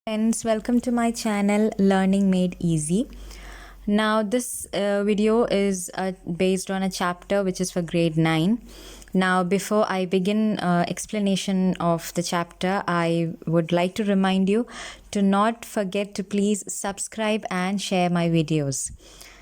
Friends, welcome to my channel Learning Made Easy. Now this video is based on a chapter which is for grade 9. Now before I begin explanation of the chapter, I would like to remind you to not forget to please subscribe and share my videos,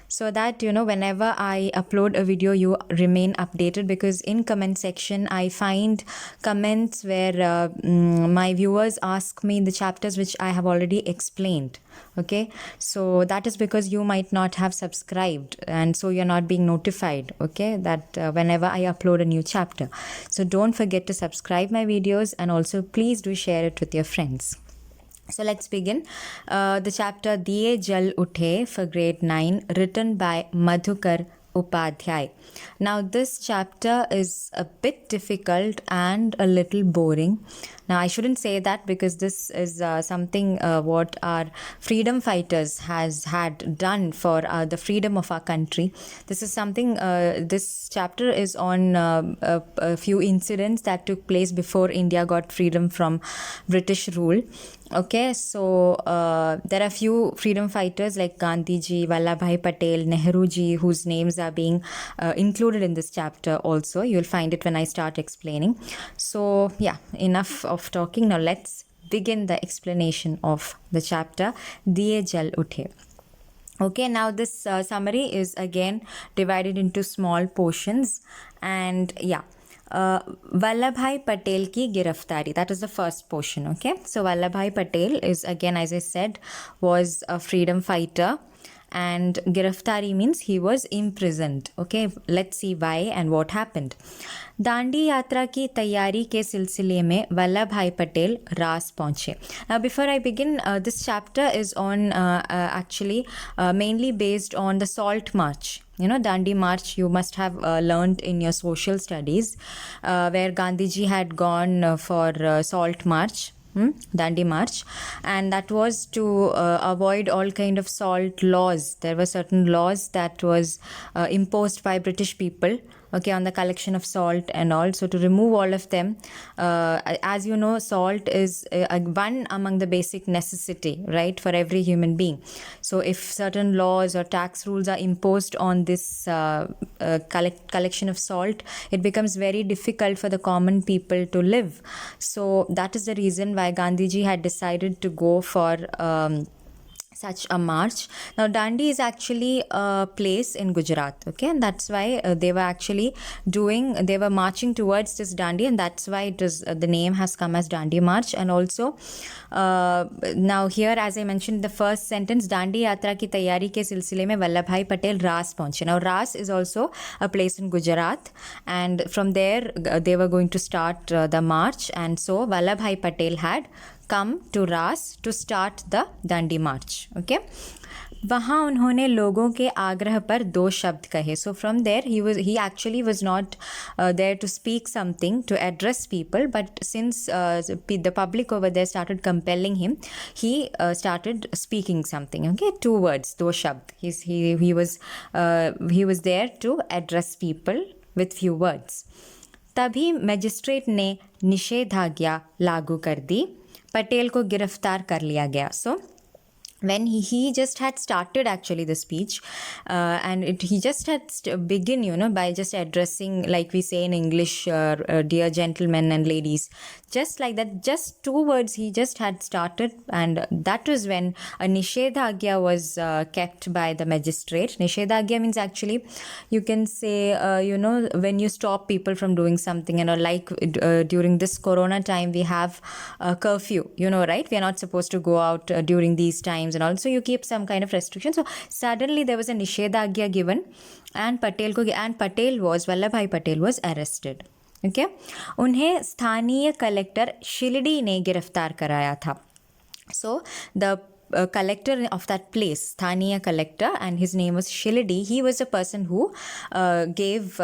so that whenever I upload a video you remain updated, because in comment section I find comments where my viewers ask me the chapters which I have already explained. Okay, so that is because you might not have subscribed, and so you're not being notified, okay, that whenever I upload a new chapter. So don't forget to subscribe my videos, and also please do share it with your friends. So let's begin. The chapter Diye Jal Uthe for grade 9, written by Madhukar Upadhyay. Now this chapter is a bit difficult and a little boring. Now I shouldn't say that, because this is something what our freedom fighters had done for the freedom of our country. This is something, this chapter is on a few incidents that took place before India got freedom from British rule. Okay, so there are few freedom fighters like Gandhi ji, Vallabhbhai Patel, Nehru ji, whose names are being included in this chapter also. You'll find it when I start explaining. So yeah, enough of talking. Now let's begin the explanation of the chapter Diye Jal Uthe. Okay, now this summary is again divided into small portions, and yeah. Vallabhbhai Patel ki Giraftari, that is the first portion. Okay, so Vallabhbhai Patel is, again as I said, was a freedom fighter, and Giraftari means he was imprisoned. Okay, let's see why and what happened. Dandi यात्रा की तैयारी के सिलसिले में वल्लभ भाई पटेल रास पहुंचे. Now before I begin, this chapter is on actually mainly based on the Salt March. Dandi March you must have learned in your social studies, where Gandhiji had gone for Salt March. Dandi March, and that was to avoid all kind of salt laws. There were certain laws that was imposed by British people, okay, on the collection of salt and all. So to remove all of them, as you know, salt is one among the basic necessity, right, for every human being. So if certain laws or tax rules are imposed on this collection of salt, it becomes very difficult for the common people to live. So that is the reason why Gandhiji had decided to go for such a march. Now Dandi is actually a place in Gujarat, okay, and that's why they were marching towards this Dandi, and that's why it is the name has come as Dandi March. And also now here, as I mentioned, the first sentence, Dandi Yatra ki tayari ke silsile mein Vallabhbhai Patel Ras पहुंचे. Now Ras is also a place in Gujarat, and from there they were going to start the march, and so Vallabhbhai Patel had come to Ras to start the Dandi March. Okay, वहाँ उन्होंने लोगों के आग्रह पर 2 शब्द कहे. So from there he actually was not there to speak something, to address people, but since the public over there started compelling him, he started speaking something. Okay, 2 words, 2 शब्द. He was there to address people with few words. तभी magistrate ने निषेधाज्ञा लागू कर दी. पटेल को गिरफ्तार कर लिया गया. So when he just had started actually the speech, and he just had begin by just addressing, like we say in English, dear gentlemen and ladies, just like that, just 2 words he just had started, and that was when a nishedhagya was kept by the magistrate. Nishedhagya means actually, you can say when you stop people from doing something, and like during this corona time we have a curfew, right, we are not supposed to go out during these times, and also you keep some kind of restriction. So suddenly there was a nishedhagya given, and Vallabhbhai Patel was arrested. Okay, उन्हें स्थानीय collector Shirdi ने गिरफ्तार कराया था. So the collector of that place, Sthaniya collector, and his name was Shildi. He was a person who gave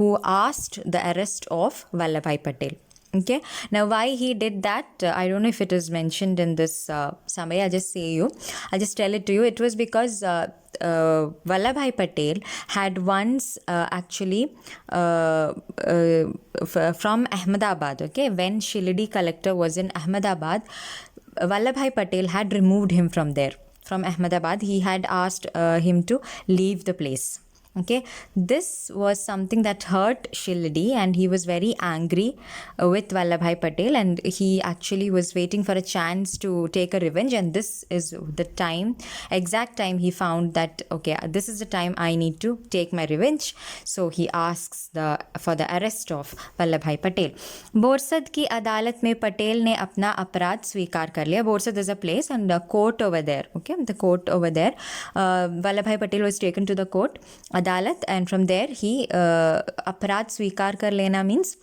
who asked the arrest of Vallabhbhai Patel. Okay, now why he did that, I don't know if it is mentioned in this summary. I'll just tell it to you. It was because Vallabhbhai Patel had once actually from Ahmedabad, okay, when Shildi collector was in Ahmedabad, Vallabhbhai Patel had removed him from there. From Ahmedabad, he had asked him to leave the place. Okay, this was something that hurt Shildi, and he was very angry with Vallabhbhai Patel, and he actually was waiting for a chance to take a revenge. And this is the time, exact time, he found that okay, this is the time I need to take my revenge. So he asks for the arrest of Vallabhbhai Patel. Borsad की अदालत में पटेल ने अपना अपराध स्वीकार कर लिया. Borsad is a place and the court over there. Okay, the court over there. Vallabhbhai Patel was taken to the court, अदालत, and from there he अपराध स्वीकार कर लेना means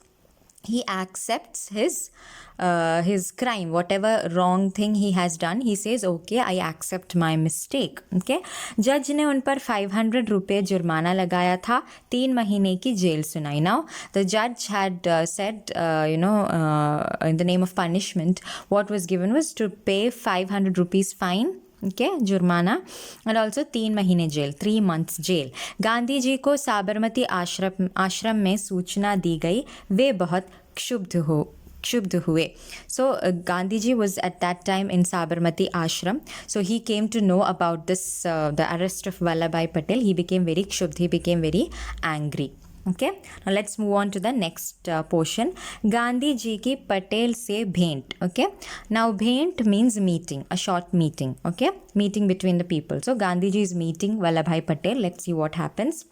he accepts his crime, whatever wrong thing he has done. He says okay, I accept my mistake. Okay, जज ने उन पर 500 रुपये जुर्माना लगाया था, 3 महीने की जेल सुनाई. Now the judge had said in the name of punishment, what was given was to pay 500 rupees fine, okay, जुर्माना, and also 3 महीने jail, 3 months jail. Gandhi ji को साबरमती आश्रम में सूचना दी गई, वे बहुत क्षुब्ध हुए. So Gandhi ji was at that time in Sabarmati ashram. So he came to know about this, the arrest of Vallabhbhai Patel. He became very kshubd, he became very angry. Okay, now let's move on to the next portion. Gandhi ji ki Patel se bhent. Okay, now bhent means meeting, a short meeting. Okay, meeting between the people. So Gandhi ji is meeting Vallabhbhai Patel. Let's see what happens.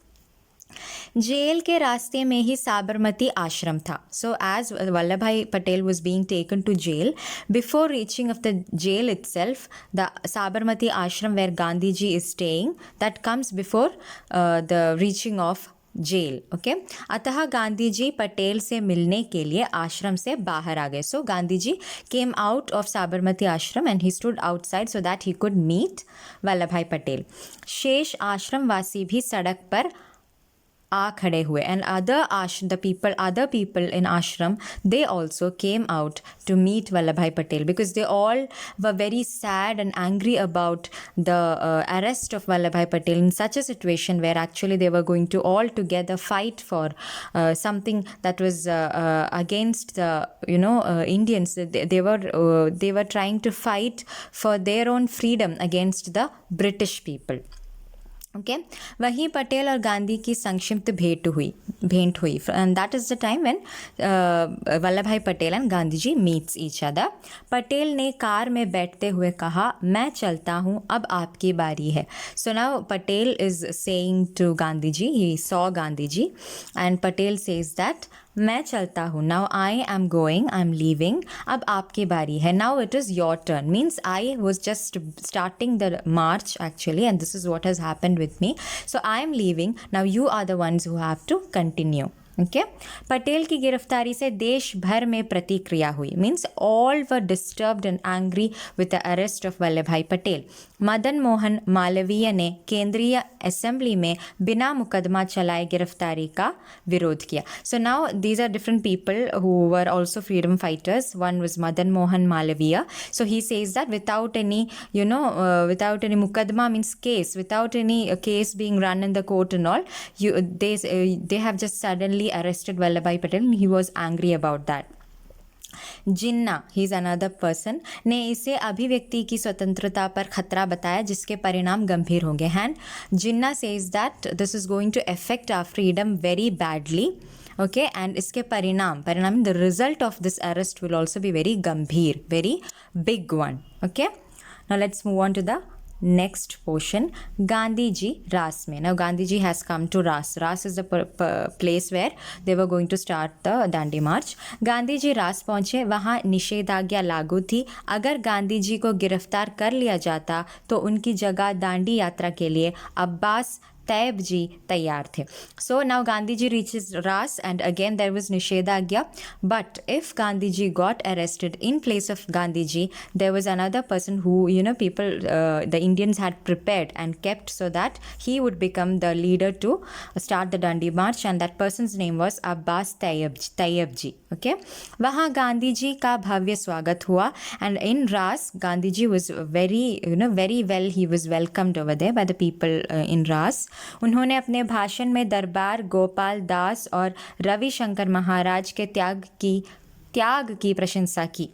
Jail के रास्ते में ही साबरमती आश्रम था. So as Vallabhbhai Patel was being taken to jail, before reaching of the jail itself, the Sabarmati ashram where Gandhi ji is staying, that comes before the reaching of jail. Okay, अतः गांधी जी पटेल से मिलने के लिए आश्रम से बाहर आ गए. So Gandhi ji came out of Sabarmati ashram and he stood outside so that he could meet Vallabhbhai Patel. शेष आश्रम वासी भी सड़क पर आ खड़े हुए, and other people in ashram, they also came out to meet Vallabhbhai Patel, because they all were very sad and angry about the arrest of Vallabhbhai Patel in such a situation where actually they were going to all together fight for something that was against the Indians. They were trying to fight for their own freedom against the British people. Okay, वहीं पटेल और गांधी की संक्षिप्त भेंट हुई and that is the time when Vallabhbhai Patel and Gandhi ji meets each other. Patel ने car में बैठते हुए कहा, मैं चलता हूँ, अब आपकी बारी है. So now Patel is saying to Gandhi ji, he saw Gandhi ji and Patel says that मैं चलता हूँ, now I am going, I am leaving, अब आपकी बारी है, now it is your turn. Means I was just starting the march actually and this is what has happened with me, so I am leaving, now you are the ones who have to continue. Okay, Patel की गिरफ्तारी से देश भर में प्रतिक्रिया हुई. Means all were disturbed and angry with the arrest of Vallabhbhai Patel. Madan Mohan Malviya ने केंद्रीय असेंबली में बिना मुकदमा चलाए गिरफ्तारी का विरोध किया. So now these are different people who were also freedom fighters. One was Madan Mohan Malaviya. So he says that without any without any mukadma means case, without any case being run in the court and all, they have just suddenly arrested Vallabhbhai Patel and he was angry about that. Jinnah, he is another person, ने इसे अभिव्यक्ति की स्वतंत्रता पर खतरा बताया जिसके परिणाम गंभीर होंगे. And Jinnah says that this is going to affect our freedom very badly. Okay, and इसके परिणाम the result of this arrest will also be very गंभीर, very big one. Okay, now let's move on to the next portion. Gandhi ji Ras mein. Now Gandhi ji has come to Ras. Ras is the place where they were going to start the Dandi March. Gandhi ji रास पहुंचे, वहाँ निषेधाज्ञा लागू थी. अगर गांधी जी को गिरफ्तार कर लिया जाता तो उनकी जगह दांडी यात्रा के लिए अब्बास तैयब जी तैयार थे. So now Gandhi ji reaches Ras, and again there was Nishedagya. But if Gandhi ji got arrested, in place of Gandhi ji, there was another person who, people, the Indians had prepared and kept so that he would become the leader to start the Dandi March, and that person's name was Abbas Tayyab ji. Okay, वहाँ गांधी जी का भव्य स्वागत हुआ, and in Ras, Gandhi ji was very well, he was welcomed over there by the people in Ras. उन्होंने अपने भाषण में दरबार गोपाल दास और रविशंकर महाराज के त्याग की प्रशंसा की.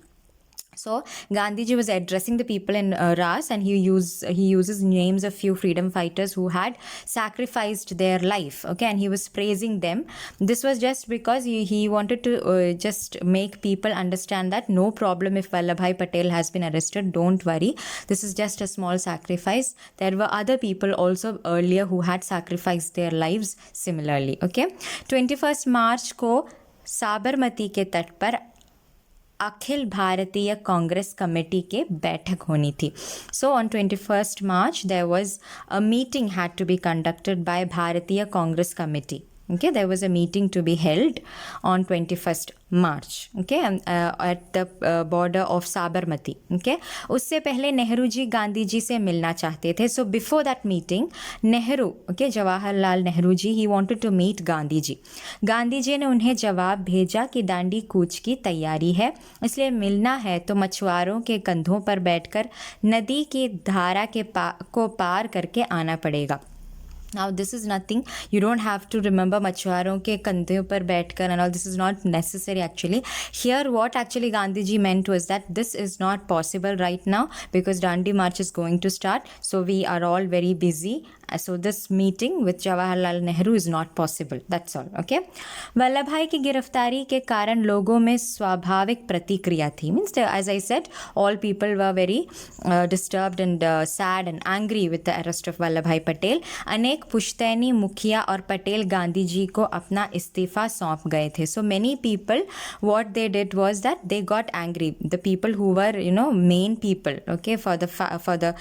So Gandhiji was addressing the people in Ras, and he uses names of few freedom fighters who had sacrificed their life. Okay, and he was praising them. This was just because he wanted to just make people understand that no problem if Vallabhbhai Patel has been arrested. Don't worry. This is just a small sacrifice. There were other people also earlier who had sacrificed their lives similarly. Okay, 21st March को साबरमती के तट पर Akhil Bharatiya Congress committee के बैठक होनी थी. So on 21st March there was a meeting had to be conducted by भारतीय Congress committee. Okay, there was a meeting to be held on 21st March. Okay, at the border of Sabarmati. Okay, उससे पहले नेहरू जी गांधी जी से मिलना चाहते थे. So before that meeting, Nehru, okay, Jawaharlal Nehru ji, he wanted to meet Gandhi ji. Gandhi ji ने उन्हें जवाब भेजा कि दांडी कूच की तैयारी है, इसलिए मिलना है तो मछुआरों के कंधों पर बैठकर नदी की धारा को पार करके आना पड़ेगा. Now this is nothing, you don't have to remember मछुआरों के कंधे पर बैठकर and all. This is not necessary actually. Here what actually Gandhi ji meant was that this is not possible right now because Dandi March is going to start, so we are all very busy, so this meeting with Jawaharlal Nehru is not possible. That's all. Okay, Vallabh भाई की गिरफ्तारी के कारण लोगों में स्वाभाविक प्रतिक्रिया थी. Means as I said, all people were very disturbed and sad and angry with the arrest of Vallabh Bhai Patel. अनेक पुश्तैनी मुखिया और पटेल गांधी जी को अपना इस्तीफा सौंप गए थे. So many people, what they did was that they got angry. The people who were main people, okay, for the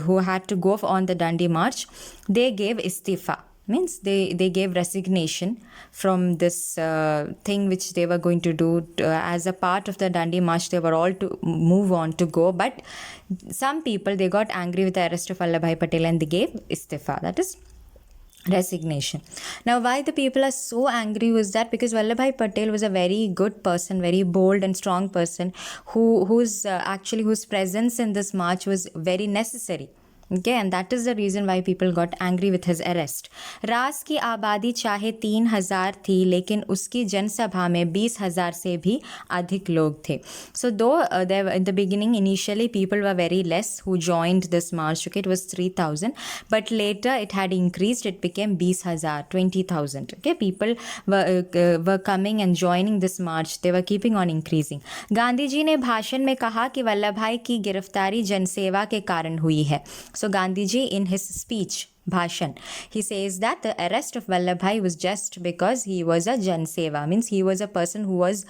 who had to go on the Dandi March, they gave istifa. Means they gave resignation from this thing which they were going to do as a part of the Dandi March. They were all to move on to go, but some people, they got angry with the arrest of Vallabhbhai Patel and they gave istifa, that is resignation. Now why the people are so angry was that because Vallabhbhai Patel was a very good person, very bold and strong person whose presence in this march was very necessary. Okay, and that is the reason why people got angry with his arrest. रास की आबादी चाहे 3,000 थी, लेकिन उसकी जनसभा में 20,000 से भी अधिक लोग थे. So though there in the beginning, initially people were very less who joined this march. Okay, it was 3,000, but later it had increased. It became 20,000, 20,000. Okay, people were coming and joining this march. They were keeping on increasing. Gandhi ji ने भाषण में कहा कि वल्लभ भाई की गिरफ्तारी जनसेवा के कारण हुई है. So Gandhi ji in his speech, Bhashan, he says that the arrest of Vallabhbhai was just because he was a Jan Seva, means he was a person who was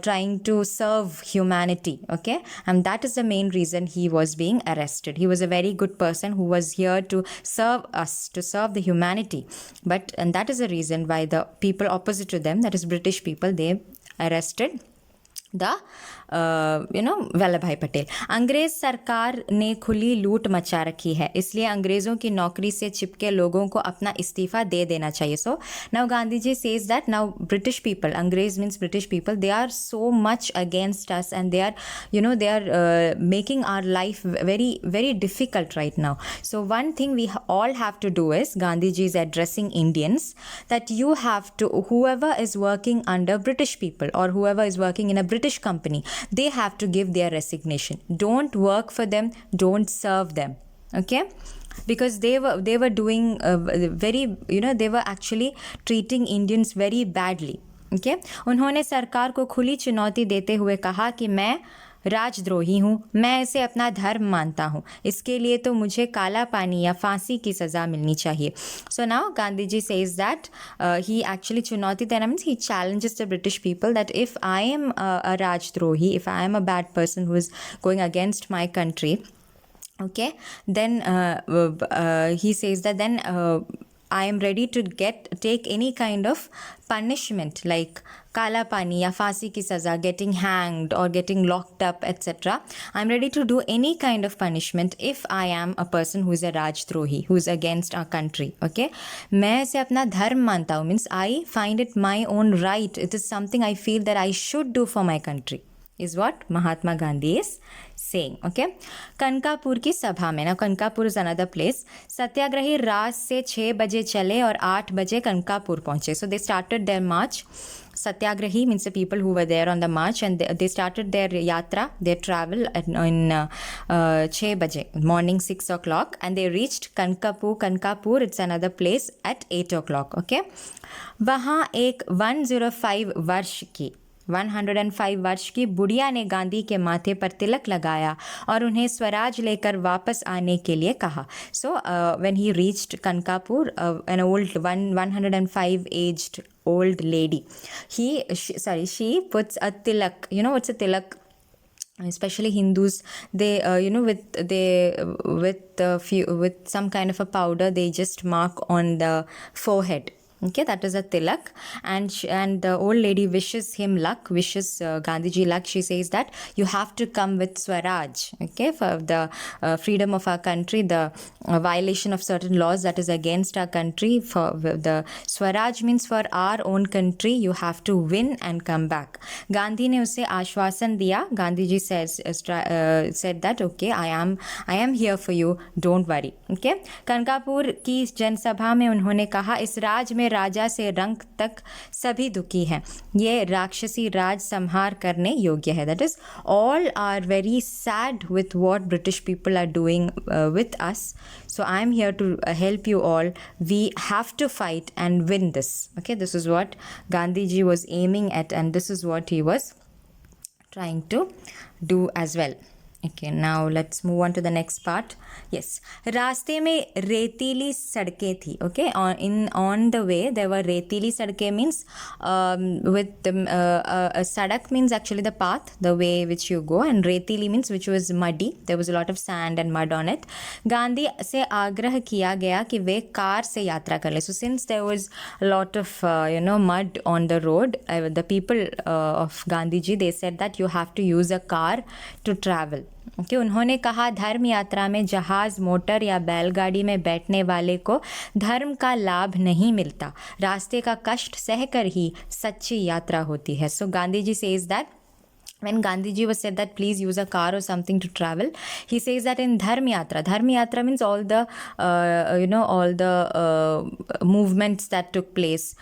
trying to serve humanity, okay, and that is the main reason he was being arrested. He was a very good person who was here to serve us, to serve the humanity, and that is the reason why the people opposite to them, that is British people, they arrested the Vallabh भाई पटेल. अंग्रेज सरकार ने खुली लूट मचा रखी है, इसलिए अंग्रेज़ों की नौकरी से चिपके लोगों को अपना इस्तीफा दे देना चाहिए. So now Gandhi ji says that now British people, अंग्रेज means British people, they are so much against us and they are making our life very very difficult right now. So one thing we all have to do is, Gandhi ji is addressing Indians, that you have to, whoever is working under British people or whoever is working in a British company, they have to give their resignation. Don't work for them, don't serve them, okay, because they were doing very, they were actually treating Indians very badly. Okay, उन्होंने सरकार को खुली चुनौती देते हुए कहा कि मैं राजद्रोही हूँ, मैं इसे अपना धर्म मानता हूँ, इसके लिए तो मुझे काला पानी या फांसी की सज़ा मिलनी चाहिए. So now Gandhi ji says that he actually चुनौती देना means he challenges the British people that if I am a राजद्रोही, if I am a bad person who is going against my country, Okay, then he says that then I am ready to take any kind of punishment like kala pani ya फांसी की सजा, getting hanged or getting locked up, etc. I'm ready to do any kind of punishment if I am a person who is a rajद्रोही, who is against our country. Okay, मैं इसे अपना धर्म मानता हूँ, means I find it my own right. It is something I feel that I should do for my country. Is what Mahatma Gandhi is saying. Okay, कनकापुर की सभा में, ना कनकापुर इज अनदर प्लेस, सत्याग्रही रात से 6 बजे चले और 8 बजे कनकापुर पहुंचे. So they started their march. Satyagrahi means the people who were there on the march, and they started their yatra, their travel in 6 baje, morning 6 o'clock, and they reached Kankapur, it's another place, at 8 o'clock. Okay, वहाँ एक 105 वर्ष की बुढ़िया ने गांधी के माथे पर तिलक लगाया और उन्हें स्वराज लेकर वापस आने के लिए कहा. So when he reached Kankapur, an old 105 aged old lady, she puts a tilak. You know what's a tilak? Especially Hindus, they with some kind of a powder, they just mark on the forehead. Okay, that is a tilak, and the old lady wishes him luck, wishes Gandhiji luck. She says that you have to come with Swaraj, okay, for the freedom of our country, the violation of certain laws that is against our country. For the Swaraj means for our own country, you have to win and come back. Gandhi ने उसे आश्वासन दिया. Gandhiji said that okay, I am here for you, don't worry. Okay, कनकापुर की जनसभा में उन्होंने कहा, इस राज में राजा से रंक तक सभी दुखी हैं, ये राक्षसी राज संहार करने योग्य है. That is, all are very sad with what British people are doing with us. So I am here to help you all. We have to fight and win this. Okay, this is what Gandhiji was aiming at, and this is what he was trying to do as well. Okay, now let's move on to the next part. Yes, रास्ते में रेतीली सड़कें थी. Okay, on the way there were रेतीली सड़कें means with the sadak means actually the path, the way which you go, and रेतीली means which was muddy. There was a lot of sand and mud on it. Gandhi से आग्रह किया गया कि वे car से यात्रा कर ले. So since there was a lot of mud on the road, the people of Gandhiji, they said that you have to use a car to travel. Okay, उन्होंने कहा, धर्म यात्रा में जहाज, मोटर या बैलगाड़ी में बैठने वाले को धर्म का लाभ नहीं मिलता, रास्ते का कष्ट सहकर ही सच्ची यात्रा होती है. So Gandhiji says that when Gandhiji was said that please use a car or something to travel, he says that in Dharma Yatra means all the movements that took place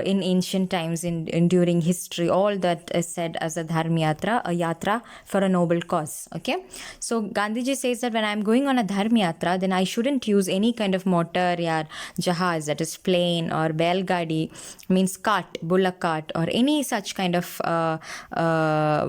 in ancient times, in during history, all that is said as a Dharma Yatra, a yatra for a noble cause. Okay, so Gandhiji says that when I am going on a Dharma Yatra, then I shouldn't use any kind of motor ya jahaz, that is plane, or belgadi means cart, bullock cart, or any such kind of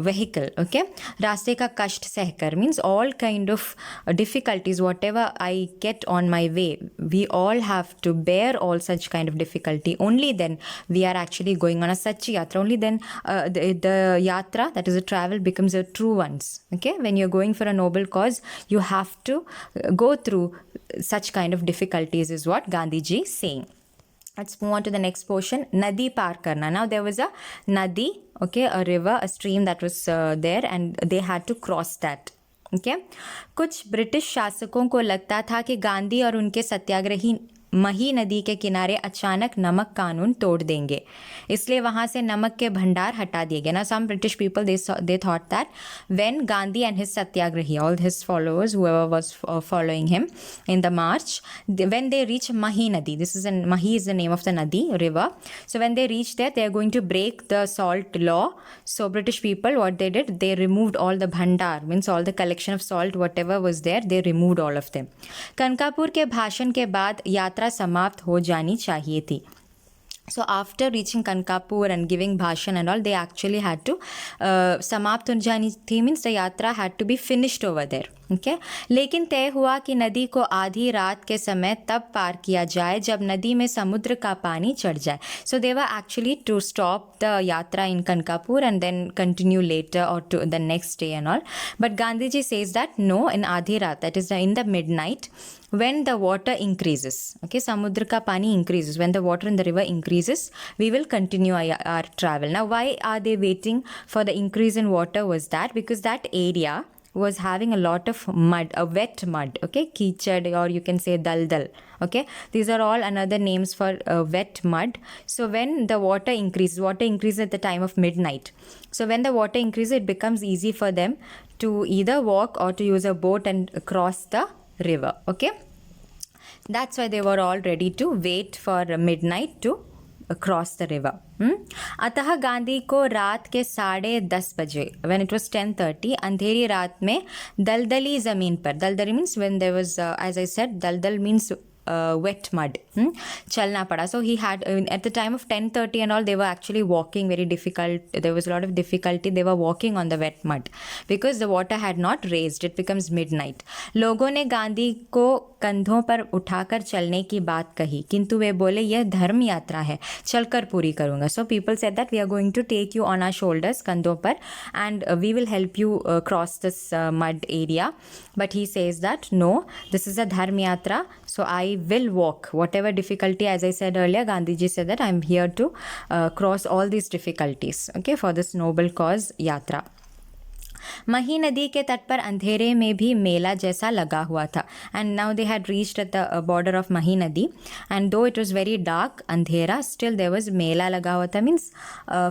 vehicle. Okay, रास्ते का कष्ट सहकर means all kind of difficulties, whatever I get on my way, we all have to bear all such kind of difficulty. Only then we are actually going on a sachi yatra. Only then the yatra, that is a travel, becomes a true ones. Okay, when you're going for a noble cause, you have to go through such kind of difficulties, is what Gandhiji is saying. Let's move on to the next portion. Nadi par karna. Now there was a nadi, okay, a river, a stream that was there, and they had to cross that. Okay, कुछ British शासकों को लगता था कि गांधी और उनके सत्याग्रही मही नदी के किनारे अचानक नमक कानून तोड़ देंगे, इसलिए वहाँ से नमक के भंडार हटा दिए गए. Now some British people, they thought that when Gandhi and his satyagrahi, all his followers, whoever was following him in the march, when they reach Mahi Nadi, Mahi is the name of the Nadi, river. So when they reach there, they are going to break the salt law. So British people, what they did, they removed all the bhandar, means all the collection of salt, whatever was there, they removed all of them. कनकापुर के भाषण के बाद यात्रा समाप्त हो जानी चाहिए थी. So after reaching Kankapur and giving bhashan and all, they actually had to समाप्त हो जानी थी, means the यात्रा had to be finished over there. Okay? लेकिन तय हुआ कि नदी को आधी रात के समय तब पार किया जाए जब नदी में समुद्र का पानी चढ़ जाए. So they were actually to stop the yatra in Kankapur and then continue later or to the next day and all. But Gandhiji says that no, in आधी रात, that is in the midnight, when the water increases, okay, samudra ka pani increases, when the water in the river increases, we will continue our travel. Now why are they waiting for the increase in water? Was that because that area was having a lot of mud, a wet mud, okay, kichad, or you can say daldal, okay, these are all another names for wet mud. So when the water increases at the time of midnight, so when the water increases, it becomes easy for them to either walk or to use a boat and cross the river. Okay, that's why they were all ready to wait for midnight to cross the river. अतः गांधी को रात के 10:30 बजे, when it was 10:30, अंधेरी रात में दलदली ज़मीन पर, दलदली means when there was, as I said, दलदल means wet mud, chalna pada. So he had, at the time of 10:30 and all, they were actually walking very difficult. There was a lot of difficulty. They were walking on the wet mud because the water had not raised. It becomes midnight. लोगों ने गांधी को कंधों पर उठाकर चलने की बात कही, किंतु वे बोले यह धर्म यात्रा है, चलकर पूरी करूंगा. So people said that we are going to take you on our shoulders, कंधों पर, and we will help you cross this mud area. But he says that no, this is a dharma yatra, so I will walk whatever difficulty. As I said earlier, Gandhiji said that I am here to cross all these difficulties, okay, for this noble cause yatra. मही नदी के तट पर अंधेरे में भी मेला जैसा लगा हुआ था. And now they had reached at the border of मही नदी, एंड दो इट वाज वेरी डार्क, अंधेरा, स्टिल देयर वाज मेला लगा हुआ था. Means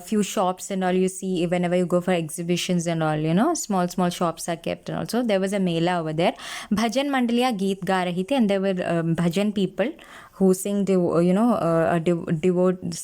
few shops and all you see whenever you go for exhibitions and all, you know, small shops are kept, and also there was a mela over there. भजन मंडलियाँ गीत गा रही थी, and there were bhajan people who sing,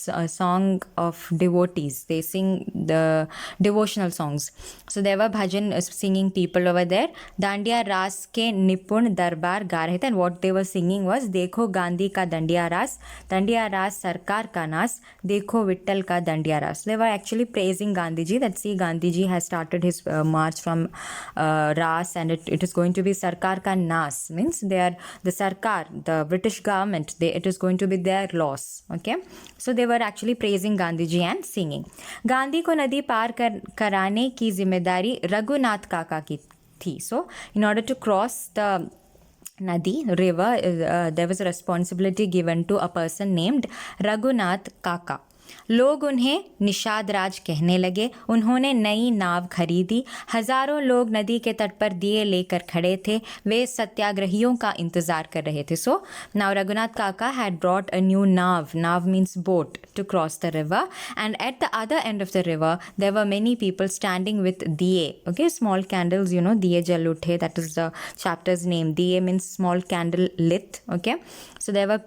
a song of devotees. They sing the devotional songs. So there were bhajan singing people over there. Dandiya Ras ke nipun darbar गा रहे थे, and what they were singing was, देखो गांधी का दंडिया रास सरकार का नास, देखो विट्ठल का दंडिया रास. They were actually praising Gandhiji, that see, Gandhiji has started his march from Ras, and it is going to be Sarkar ka nas, means they are the Sarkar, the British government, it is going to be their loss. Okay, so they were actually praising Gandhiji and singing. Gandhi को नदी पार कराने की जिम्मेदारी रघुनाथ काका की थी. So in order to cross the Nadi river, there was a responsibility given to a person named Raghunath Kaka. लोग उन्हें निषाद राज कहने लगे. उन्होंने नई नाव खरीदी. हजारों लोग नदी के तट पर दिए लेकर खड़े थे. वे सत्याग्रहियों का इंतजार कर रहे थे. So now Raghunath Kaka had brought a new nav. Nav means boat, to cross the river. And at the other end of the river, there were many people standing with diye. Okay, small candles, you know, diye jal uthe. That is the chapter's name. Diye means small candle lit. Okay, so there were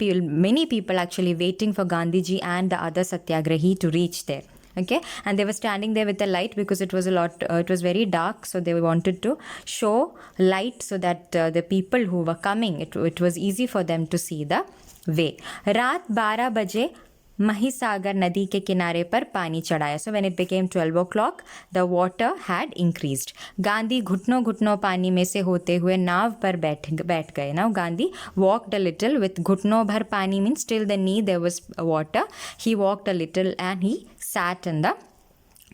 many people actually waiting for Gandhiji and the other Satyagrahi to reach there. Okay, and they were standing there with the light because it was it was very dark, so they wanted to show light so that the people who were coming, it was easy for them to see the way. रात 12 बजे महिसागर नदी के किनारे पर पानी चढ़ाया. So when it became 12 o'clock, the water had increased. Gandhi घुटनों पानी में से होते हुए नाव पर बैठ गए. Now Gandhi walked a little with घुटनों भर पानी, means till the knee there was water. He walked a little and he sat in the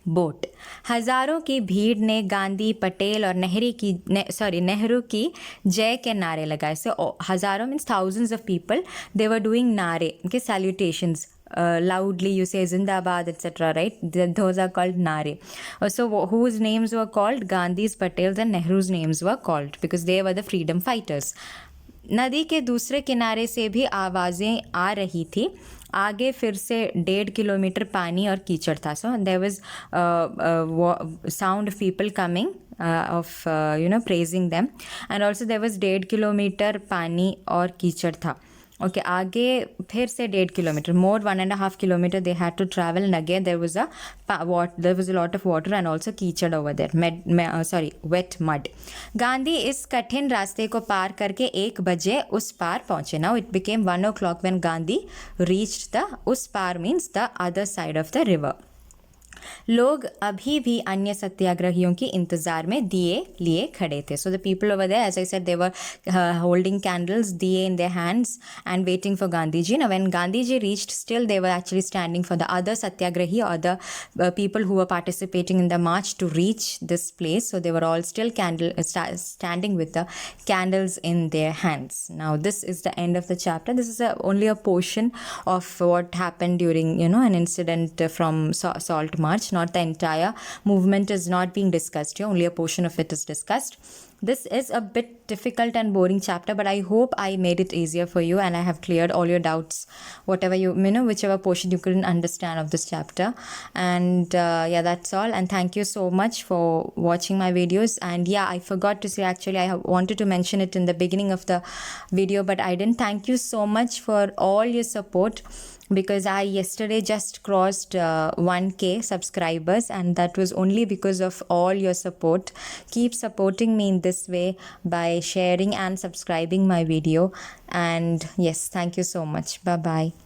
boat. हजारों की भीड़ ने गांधी, पटेल और नेहरू की जय के नारे लगाए. So हजारों means thousands of people, they were doing नारे, okay, salutations. Loudly you say Zindabad, etc., right? Those are called nare. So whose names were called? Gandhi's, Patel's and Nehru's names were called because they were the freedom fighters. नदी के दूसरे किनारे से भी आवाज़ें आ रही थी. आगे फिर से 1.5 किलोमीटर पानी और कीचड़ था. So there was sound of people coming of praising them, and also there was 1.5 kilometre पानी और कीचड़ था. ओके आगे फिर से 1.5 kilometre, more 1.5 kilometre they had to travel, and again there was a lot of water and also कीचड़ over there, wet mud. Gandhi इस कठिन रास्ते को पार करके 1 बजे उस पार पहुंचे. Now it became 1 o'clock when Gandhi reached the, उस पार means the other side of the river. लोग अभी भी अन्य सत्याग्रहियों की इंतजार में दिए लिए खड़े थे. So the people over there, as I said, they were holding candles, diye in their hands and waiting for Gandhiji. Now when Gandhiji reached, still they were actually standing for the other satyagrahi or the people who were participating in the march to reach this place. So they were all still standing with the candles in their hands. Now this is the end of the chapter. This is only a portion of what happened during, an incident from Salt March. Not the entire movement is not being discussed here, only a portion of it is discussed. This is a bit difficult and boring chapter, but I hope I made it easier for you and I have cleared all your doubts, whatever whichever portion you couldn't understand of this chapter. And that's all, and thank you so much for watching my videos. And I forgot to say, actually I wanted to mention it in the beginning of the video, but I didn't. Thank you so much for all your support, because I yesterday just crossed 1K subscribers, and that was only because of all your support. Keep supporting me in this way by sharing and subscribing my video. And yes, thank you so much. Bye bye.